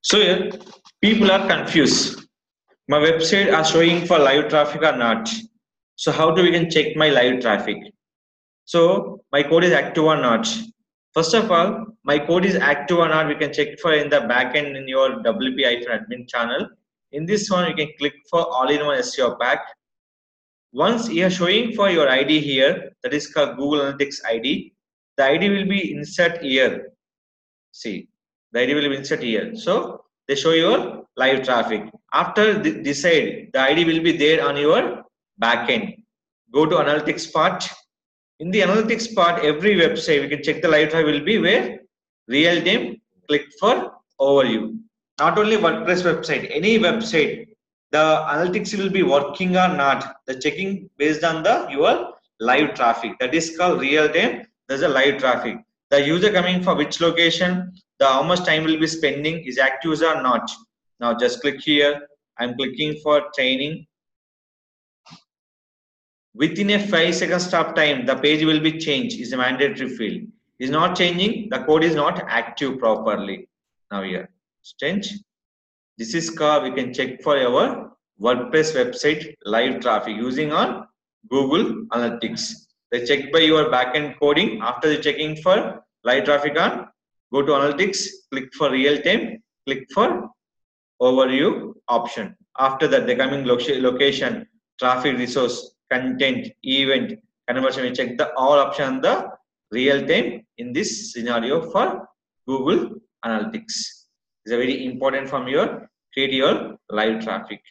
So here, people are confused. My website are showing for live traffic or not. So how do we can check my live traffic? So my code is active or not. First of all, my code is active or not. We can check for in the backend in your WP-admin channel. In this one, you can click for all-in-one SEO pack. Once you are showing for your ID here, that is called Google Analytics ID. The ID will be insert here. See, the ID will be insert here. So they show your live traffic. After decide, the ID will be there on your backend. Go to analytics part. In the analytics part, every website we can check the live traffic will be where real time. Click for overview. Not only WordPress website, any website, the analytics will be working or not. The checking based on the your live traffic. That is called real time. There's a live traffic. The user coming for which location, the how much time will be spending, is active or not. Now just click here. I'm clicking for training. Within a 5-second stop time, the page will be changed. Is a mandatory field. Is not changing. The code is not active properly. Now here, change. This is called, we can check for our WordPress website live traffic using on Google Analytics. They check by your backend coding. After the checking for live traffic on, go to Analytics, click for real time, click for overview option. After that, the coming location, traffic resource, content, event, conversion. We check the all option the real time in this scenario for Google Analytics. It's a very important from your create your live traffic.